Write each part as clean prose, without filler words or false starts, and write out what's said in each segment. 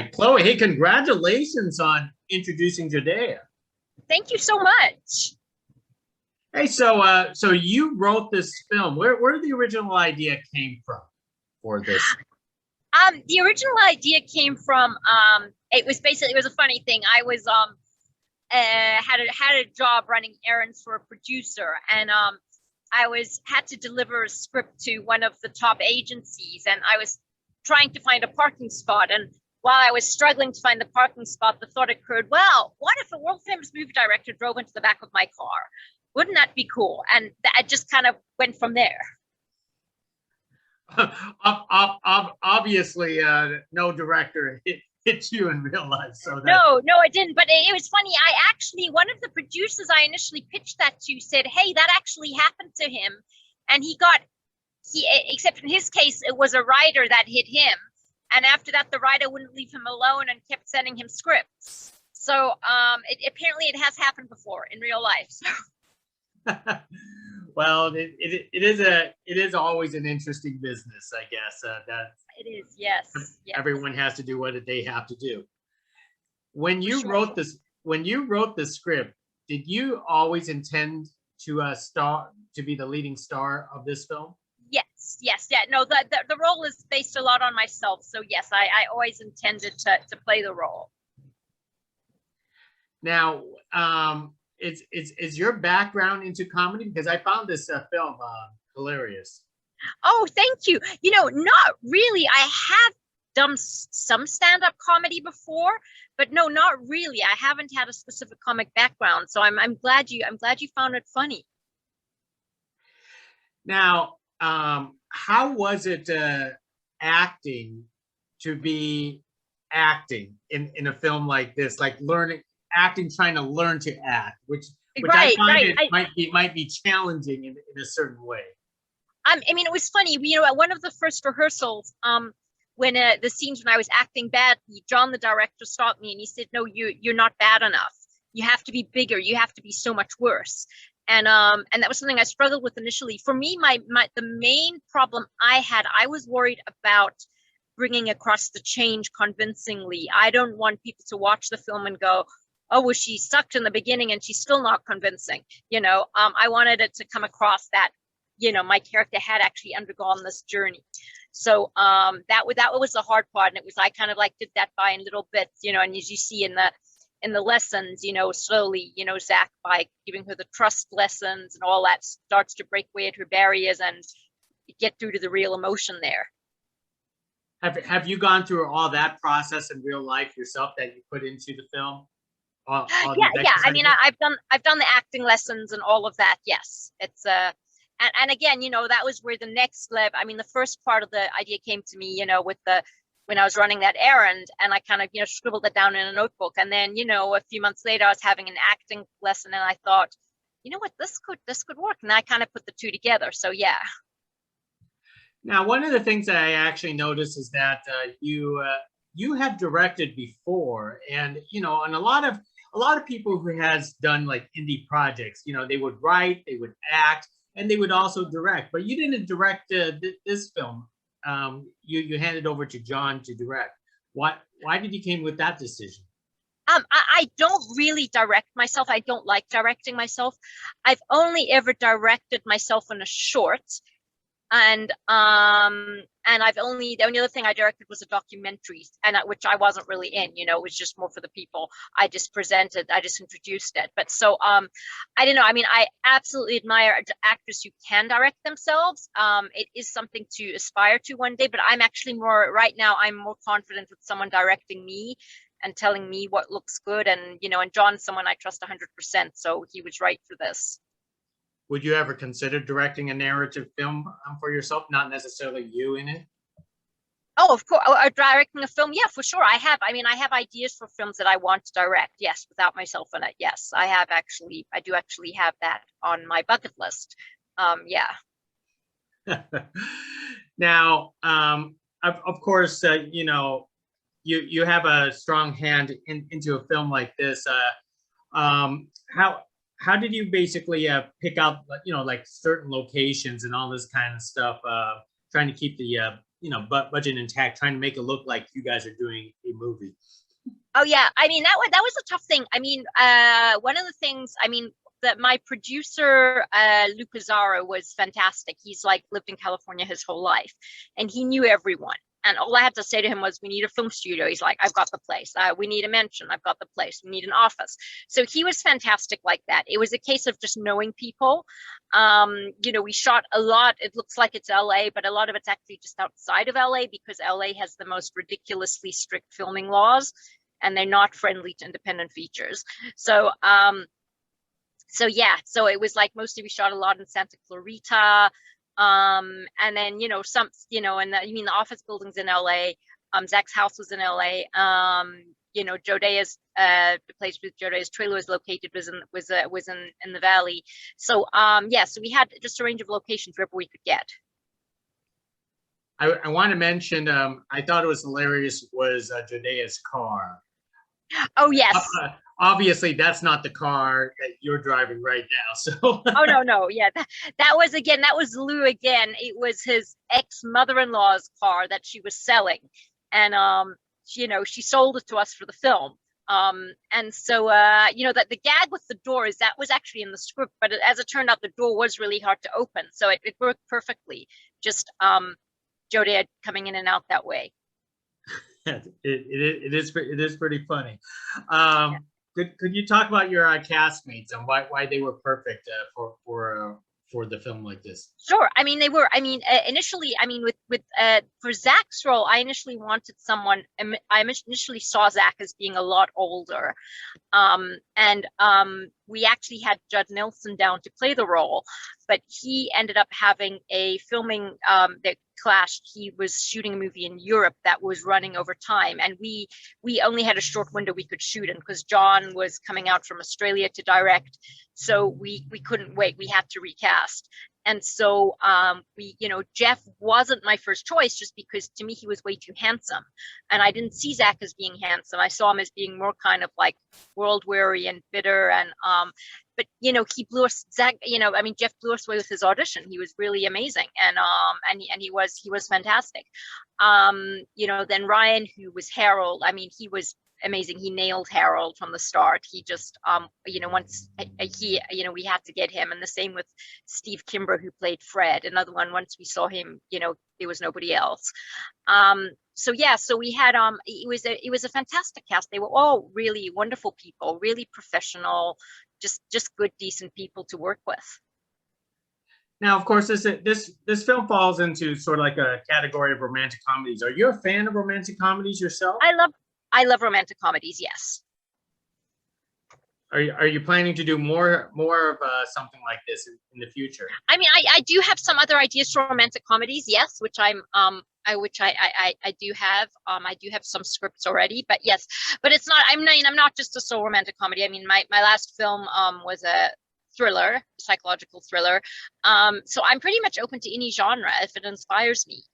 right, Chloe. Hey, congratulations on Introducing Jodea. Thank you so much. Hey, so you wrote this film. Where the original idea came from for this? The original idea came from it was a funny thing. I was had a job running errands for a producer, and had to deliver a script to one of the top agencies, and I was trying to find a parking spot. And while I was struggling to find the parking spot, the thought occurred, well, what if a world famous movie director drove into the back of my car? Wouldn't that be cool? And I just kind of went from there. Obviously, no director hit you in real life. No, it didn't. But it was funny. One of the producers I initially pitched that to said, hey, that actually happened to him. And except in his case, it was a writer that hit him. And after that, the writer wouldn't leave him alone and kept sending him scripts. So apparently it has happened before in real life. So. Well, it is always an interesting business, I guess. That it is, yes. Everyone has to do what they have to do. When you wrote the script, did you always intend to be the leading star of this film? Yes, yeah. No, the role is based a lot on myself, so yes, I always intended to play the role. Now, is your background into comedy? Because I found this film hilarious. Oh, thank you. Not really. I have done some stand-up comedy before, but no, not really. I haven't had a specific comic background, so I'm glad you found it funny. Now, how was it acting in a film like this, like trying to learn to act, which right, I find might be challenging in a certain way. It was funny, at one of the first rehearsals, when the scenes when I was acting badly, John, the director, stopped me and he said, no, you're not bad enough. You have to be bigger. You have to be so much worse. And that was something I struggled with initially. For me, the main problem I was worried about bringing across the change convincingly. I don't want people to watch the film and go, oh, well, she sucked in the beginning and she's still not convincing. I wanted it to come across that, my character had actually undergone this journey. So that was the hard part. And it was, I kind of like did that by in little bits, and as you see in the lessons, slowly, Zach, by giving her the trust lessons and all that, starts to break away at her barriers and get through to the real emotion there. Have you gone through all that process in real life yourself that you put into the film? Yeah. I've done the acting lessons and all of that. Yes, it's and again, that was where the next level. The first part of the idea came to me, when I was running that errand, and I kind of scribbled it down in a notebook, and then a few months later I was having an acting lesson, and I thought, what, this could work, and I kind of put the two together. So yeah. Now, one of the things that I actually noticed is that you have directed before, and and a lot of people who has done like indie projects, they would write, they would act, and they would also direct. But you didn't direct this film. You handed over to John to direct. Why did you came with that decision? I don't really direct myself. I don't like directing myself. I've only ever directed myself in a short. And the only other thing I directed was a documentary, and which I wasn't really in, it was just more for the people. I just introduced it. But so I don't know. I absolutely admire actors who can direct themselves. It is something to aspire to one day, but I'm actually right now I'm more confident with someone directing me and telling me what looks good. And and John's someone I trust 100%, so he was right for this. Would you ever consider directing a narrative film for yourself, not necessarily you in it? Oh, of course. Or directing a film, yeah, for sure. I have ideas for films that I want to direct, yes, without myself in it. Yes, I do actually have that on my bucket list. Yeah. Now, of course, you have a strong hand into a film like this. How did you basically pick out, like certain locations and all this kind of stuff, trying to keep the budget intact, trying to make it look like you guys are doing a movie. Oh yeah, I mean that was a tough thing. I mean, one of the things, I mean, that my producer Lou Pizarro was fantastic. He's like lived in California his whole life, and he knew everyone. And all I had to say to him was, "We need a film studio." He's like, "I've got the place." "We need a mansion." "I've got the place." "We need an office." So he was fantastic like that. It was a case of just knowing people. We shot a lot. It looks like it's LA, but a lot of it's actually just outside of LA because LA has the most ridiculously strict filming laws, and they're not friendly to independent features. So so it was like mostly we shot a lot in Santa Clarita, and then the office buildings in LA. Zach's house was in LA. Jodea's the place where Jodea's trailer was located was in the valley. So so we had just a range of locations wherever we could get. I want to mention, I thought it was hilarious was Jodea's car. Oh yes. Obviously, that's not the car that you're driving right now. So. Oh no, yeah, that was Lou again. It was his ex-mother-in-law's car that she was selling, and she sold it to us for the film. And so that the gag with the door is that was actually in the script, but as it turned out, the door was really hard to open, so it worked perfectly. Just Jodea coming in and out that way. It is pretty funny. Could you talk about your castmates and why they were perfect for the film like this? Sure. I mean, they were. I mean, initially, I mean, for Zach's role, I initially wanted someone. I initially saw Zach as being a lot older, and we actually had Judd Nelson down to play the role, but he ended up having a filming that clashed. He was shooting a movie in Europe that was running over time, and we only had a short window we could shoot in because John was coming out from Australia to direct, so we couldn't wait. We had to recast. And so Jeff wasn't my first choice just because to me he was way too handsome, and I didn't see Zach as being handsome. I saw him as being more kind of like world weary and bitter, and but he blew us, Zach, Jeff blew us away with his audition. He was really amazing, and he was fantastic. Then Ryan, who was Harold, I mean, he was amazing. He nailed Harold from the start. He just once we had to get him, and the same with Steve Kimber, who played Fred, another one. Once we saw him, there was nobody else. So we had it was a fantastic cast. They were all really wonderful people, really professional, just good, decent people to work with. Now, of course, this film falls into sort of like a category of romantic comedies. Are you a fan of romantic comedies yourself? I love romantic comedies. Yes. Are you planning to do more of something like this in the future? I mean, I do have some other ideas for romantic comedies. Yes, which I do have. I do have some scripts already, but yes, but it's not. I'm not just a sole romantic comedy. I mean, my last film was a thriller, psychological thriller. So I'm pretty much open to any genre if it inspires me.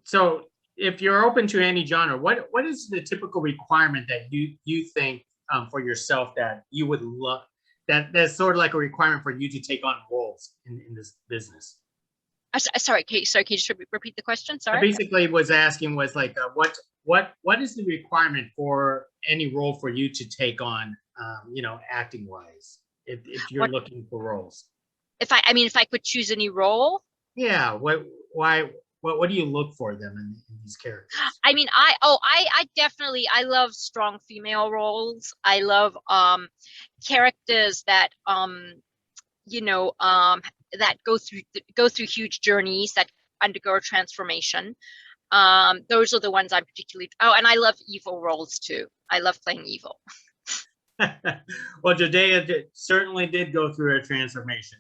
So if you're open to any genre, what is the typical requirement that you think for yourself that you would love, that's sort of like a requirement for you to take on roles in this business? Sorry, can you just repeat the question? Sorry. I basically was asking was like what is the requirement for any role for you to take on, acting wise, if you're looking for roles? If I could choose any role? Yeah. What do you look for them in these characters? I mean, I definitely, I love strong female roles. I love characters that that go through huge journeys, that undergo a transformation. Those are the ones I'm particularly. Oh, and I love evil roles too. I love playing evil. Well, Jodea certainly did go through a transformation.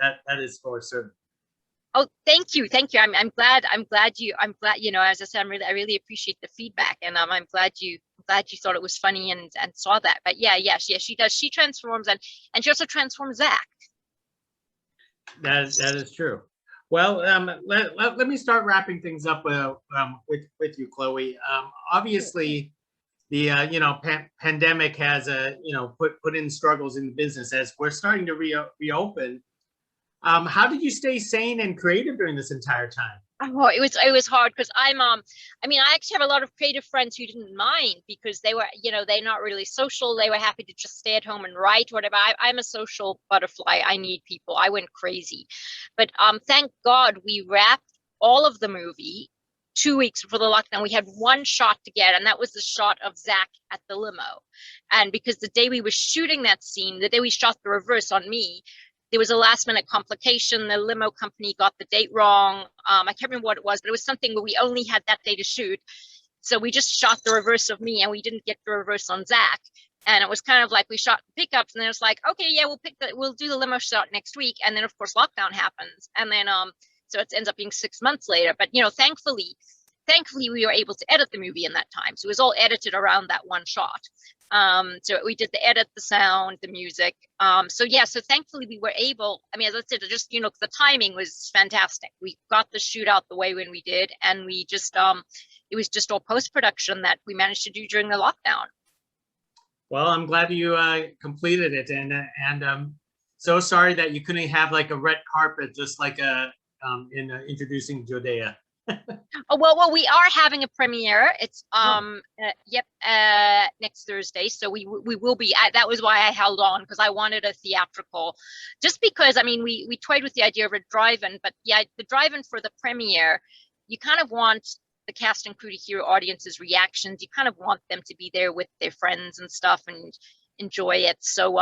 That is for certain. Oh, thank you. I'm glad, as I said, I really appreciate the feedback, and I'm glad you thought it was funny and saw that. But yes, she does. She transforms, and she also transforms Zach. That is true. Well, let me start wrapping things up with you, Chloe. Obviously, the pandemic has put in struggles in the business as we're starting to reopen. How did you stay sane and creative during this entire time? Oh, it was hard because I mean, I actually have a lot of creative friends who didn't mind because they were, they're not really social. They were happy to just stay at home and write, whatever. I'm a social butterfly. I need people. I went crazy. But thank God we wrapped all of the movie 2 weeks before the lockdown. We had one shot to get, and that was the shot of Zach at the limo. And because the day we were shooting that scene, the day we shot the reverse on me, there was a last minute complication. The limo company got the date wrong. I can't remember what it was, but it was something where we only had that day to shoot. So we just shot the reverse of me and we didn't get the reverse on Zach. And it was kind of like we shot the pickups and then it's like, okay, yeah, we'll do the limo shot next week. And then of course lockdown happens. And then so it ends up being 6 months later. But thankfully we were able to edit the movie in that time. So it was all edited around that one shot. So we did the edit, the sound, the music. So thankfully we were able, I mean, as I said, just, the timing was fantastic. We got the shoot out the way when we did, and we just, it was just all post-production that we managed to do during the lockdown. Well, I'm glad you completed it, and so sorry that you couldn't have like a red carpet, just like in Introducing Jodea. Oh, well, we are having a premiere. It's next Thursday, so we will be. That was why I held on, because I wanted a theatrical, just because I mean we toyed with the idea of a drive-in, but yeah, the drive-in for the premiere, you kind of want the cast and crew to hear audiences' reactions. You kind of want them to be there with their friends and stuff and enjoy it. So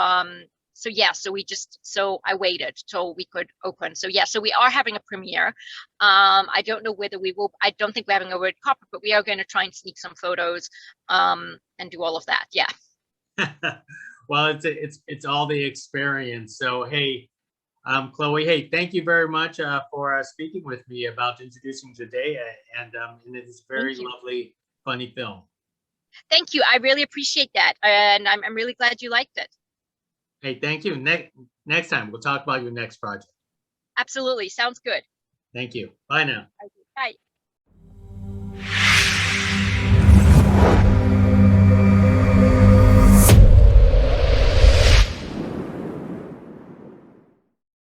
so I waited till we could open. So we are having a premiere. I don't know whether we will. I don't think we're having a red carpet, but we are going to try and sneak some photos and do all of that. Yeah. Well, it's all the experience. So hey, Chloe, hey, thank you very much for speaking with me about Introducing Jodea, and it's a very lovely, funny film. Thank you. I really appreciate that, and I'm really glad you liked it. Hey, thank you. Next time, we'll talk about your next project. Absolutely. Sounds good. Thank you. Bye now. Bye.